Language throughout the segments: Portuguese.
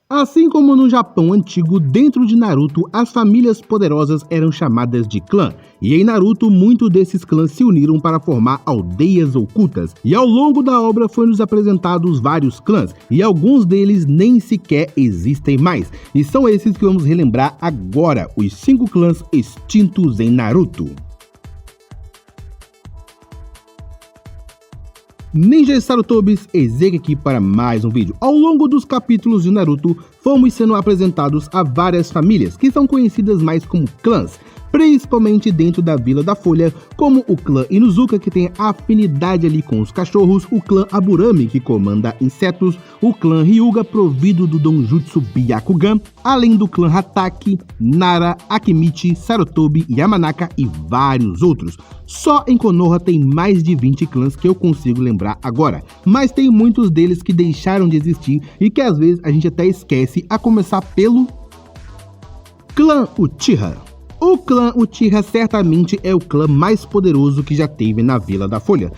Assim como no Japão antigo, dentro de Naruto, as famílias poderosas eram chamadas de clã, e em Naruto, muitos desses clãs se uniram para formar aldeias ocultas, e ao longo da obra foram nos apresentados vários clãs, e alguns deles nem sequer existem mais, e são esses que vamos relembrar agora, os 5 clãs extintos em Naruto. Ninjas Sarutobis, Ezek aqui para mais um vídeo. Ao longo dos capítulos de Naruto, fomos sendo apresentados a várias famílias, que são conhecidas mais como clãs, principalmente dentro da Vila da Folha, como o clã Inuzuka, que tem afinidade ali com os cachorros, o clã Aburame, que comanda insetos, o clã Hyuga, provido do Donjutsu Byakugan, além do clã Hatake, Nara, Akimichi, Sarutobi, Yamanaka e vários outros. Só em Konoha tem mais de 20 clãs que eu consigo lembrar agora, mas tem muitos deles que deixaram de existir e que às vezes a gente até esquece, a começar pelo clã Uchiha. O clã Uchiha certamente é o clã mais poderoso que já teve na Vila da Folha.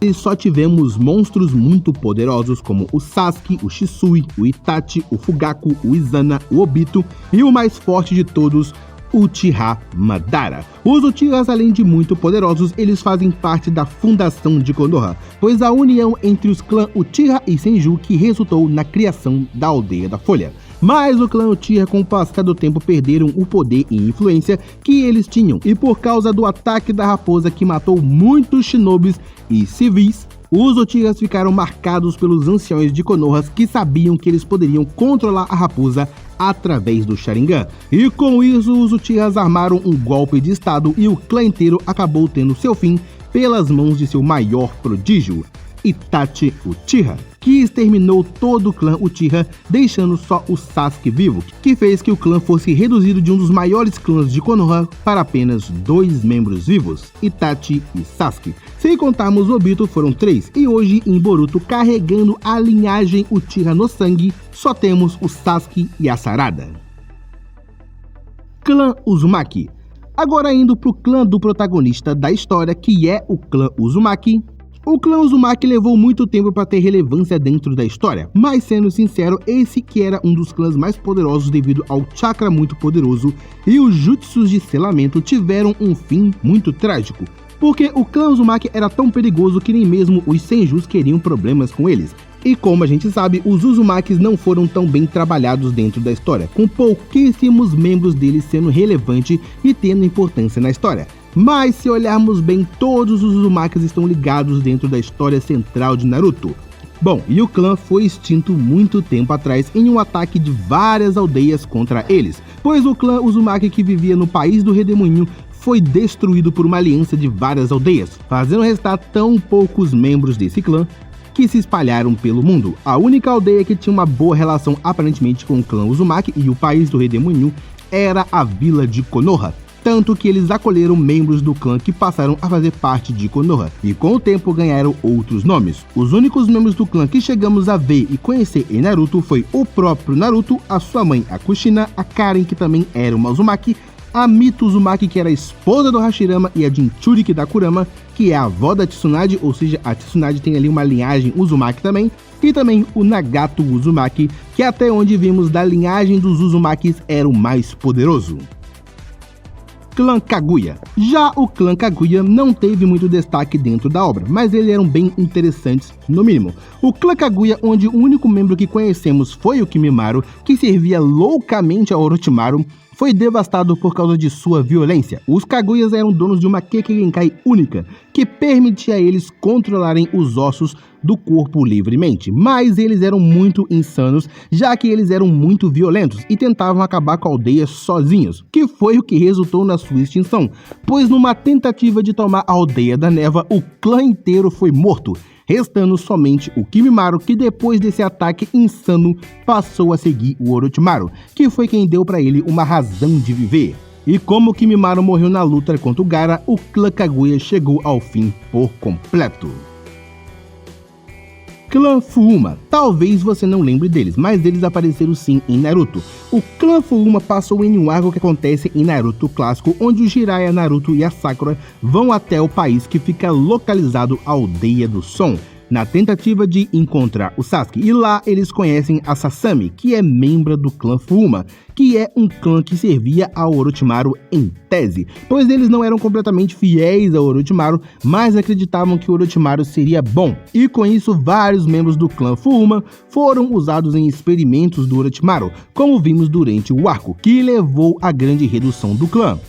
E só tivemos monstros muito poderosos como o Sasuke, o Shisui, o Itachi, o Fugaku, o Izana, o Obito e o mais forte de todos, Uchiha Madara. Os Uchihas, além de muito poderosos, eles fazem parte da fundação de Konoha, pois a união entre os clãs Uchiha e Senju que resultou na criação da Aldeia da Folha. Mas o clã Uchiha, com o passar do tempo, perderam o poder e influência que eles tinham, e por causa do ataque da raposa que matou muitos shinobis e civis, os Uchihas ficaram marcados pelos anciões de Konoha que sabiam que eles poderiam controlar a raposa através do Sharingan. E com isso, os Uchihas armaram um golpe de estado e o clã inteiro acabou tendo seu fim pelas mãos de seu maior prodígio, Itachi Uchiha, que exterminou todo o clã Uchiha, deixando só o Sasuke vivo, que fez que o clã fosse reduzido de um dos maiores clãs de Konoha para apenas 2 membros vivos, Itachi e Sasuke. Sem contarmos o Obito, foram 3, e hoje em Boruto, carregando a linhagem Uchiha no sangue, só temos o Sasuke e a Sarada. Clã Uzumaki. Agora indo pro clã do protagonista da história, que é o clã Uzumaki. O clã Uzumaki levou muito tempo para ter relevância dentro da história, mas sendo sincero, esse que era um dos clãs mais poderosos devido ao chakra muito poderoso e os jutsus de selamento tiveram um fim muito trágico, porque o clã Uzumaki era tão perigoso que nem mesmo os Senjus queriam problemas com eles. E como a gente sabe, os Uzumakis não foram tão bem trabalhados dentro da história, com pouquíssimos membros deles sendo relevantes e tendo importância na história. Mas se olharmos bem, todos os Uzumakis estão ligados dentro da história central de Naruto. Bom, e o clã foi extinto muito tempo atrás em um ataque de várias aldeias contra eles, pois o clã Uzumaki, que vivia no país do Redemoinho, foi destruído por uma aliança de várias aldeias, fazendo restar tão poucos membros desse clã que se espalharam pelo mundo. A única aldeia que tinha uma boa relação aparentemente com o clã Uzumaki e o país do Redemoinho era a vila de Konoha, tanto que eles acolheram membros do clã que passaram a fazer parte de Konoha, e com o tempo ganharam outros nomes. Os únicos membros do clã que chegamos a ver e conhecer em Naruto foi o próprio Naruto, a sua mãe, a Kushina, a Karen, que também era uma Uzumaki, a Mito Uzumaki, que era a esposa do Hashirama, e a Jinchuriki da Kurama, que é a avó da Tsunade, ou seja, a Tsunade tem ali uma linhagem Uzumaki também, e também o Nagato Uzumaki, que até onde vimos da linhagem dos Uzumakis era o mais poderoso. Clã Kaguya. Já o clã Kaguya não teve muito destaque dentro da obra, mas eles eram bem interessantes no mínimo. O clã Kaguya, onde o único membro que conhecemos foi o Kimimaro, que servia loucamente a Orochimaru, foi devastado por causa de sua violência. Os Kaguyas eram donos de uma Kekkei Genkai única, que permitia a eles controlarem os ossos do corpo livremente, mas eles eram muito insanos, já que eles eram muito violentos e tentavam acabar com a aldeia sozinhos, que foi o que resultou na sua extinção, pois numa tentativa de tomar a aldeia da Neva, o clã inteiro foi morto, restando somente o Kimimaro, que depois desse ataque insano passou a seguir o Orochimaru, que foi quem deu para ele uma razão de viver. E como o Kimimaro morreu na luta contra o Gaara, o clã Kaguya chegou ao fim por completo. Clã Fuma. Talvez você não lembre deles, mas eles apareceram sim em Naruto. O clã Fuma passou em um arco que acontece em Naruto clássico, onde o Jiraiya, Naruto e a Sakura vão até o país que fica localizado a Aldeia do Som, na tentativa de encontrar o Sasuke. E lá eles conhecem a Sasami, que é membro do clã Fuma, que é um clã que servia ao Orochimaru em tese, pois eles não eram completamente fiéis ao Orochimaru, mas acreditavam que o Orochimaru seria bom. E com isso, vários membros do clã Fuma foram usados em experimentos do Orochimaru, como vimos durante o arco, que levou à grande redução do clã.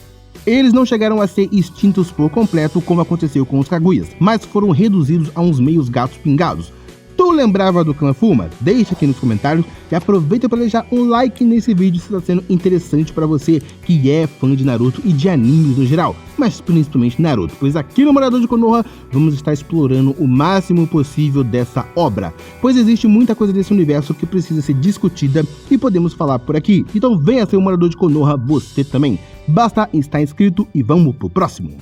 Eles não chegaram a ser extintos por completo como aconteceu com os Kaguyas, mas foram reduzidos a uns meios gatos pingados. Tu lembrava do clã Fuma? Deixa aqui nos comentários e aproveita para deixar um like nesse vídeo se está sendo interessante para você que é fã de Naruto e de animes no geral, mas principalmente Naruto, pois aqui no Morador de Konoha vamos estar explorando o máximo possível dessa obra, pois existe muita coisa desse universo que precisa ser discutida e podemos falar por aqui. Então venha ser o Morador de Konoha você também, basta estar inscrito e vamos pro próximo.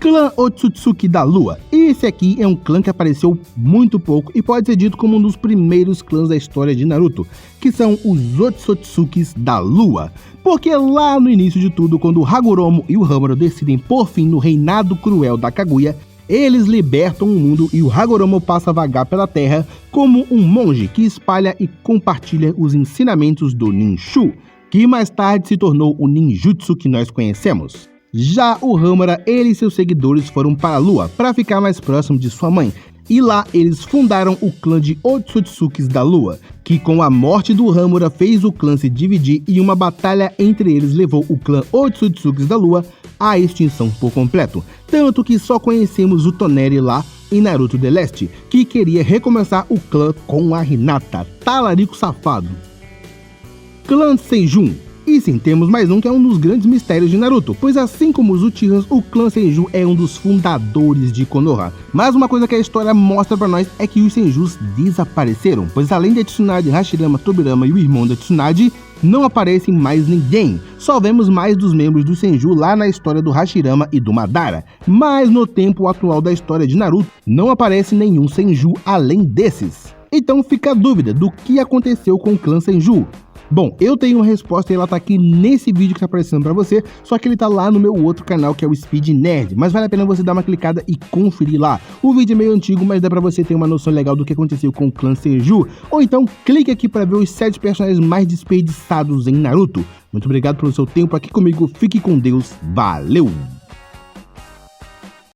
Clã Otsutsuki da Lua. Esse aqui é um clã que apareceu muito pouco e pode ser dito como um dos primeiros clãs da história de Naruto, que são os Otsutsukis da Lua. Porque lá no início de tudo, quando o Hagoromo e o Hamura decidem por fim no reinado cruel da Kaguya, eles libertam o mundo e o Hagoromo passa a vagar pela terra como um monge que espalha e compartilha os ensinamentos do Ninshu, que mais tarde se tornou o ninjutsu que nós conhecemos. Já o Hamura, ele e seus seguidores foram para a Lua para ficar mais próximo de sua mãe, e lá eles fundaram o clã de Otsutsukis da Lua, que com a morte do Hamura fez o clã se dividir e uma batalha entre eles levou o clã Otsutsukis da Lua à extinção por completo, tanto que só conhecemos o Toneri lá em Naruto The Last, que queria recomeçar o clã com a Hinata, talarico safado. Clã Senjun. E sim, temos mais um que é um dos grandes mistérios de Naruto, pois assim como os Uchihas, o clã Senju é um dos fundadores de Konoha. Mas uma coisa que a história mostra pra nós é que os Senjus desapareceram, pois além de Tsunade, Hashirama, Tobirama e o irmão da Tsunade, não aparecem mais ninguém. Só vemos mais dos membros do Senju lá na história do Hashirama e do Madara. Mas no tempo atual da história de Naruto, não aparece nenhum Senju além desses. Então fica a dúvida do que aconteceu com o clã Senju. Bom, eu tenho uma resposta e ela tá aqui nesse vídeo que tá aparecendo pra você, só que ele tá lá no meu outro canal que é o Speed Nerd, mas vale a pena você dar uma clicada e conferir lá. O vídeo é meio antigo, mas dá pra você ter uma noção legal do que aconteceu com o clã Senju, ou então clique aqui pra ver os 7 personagens mais desperdiçados em Naruto. Muito obrigado pelo seu tempo aqui comigo, fique com Deus, valeu!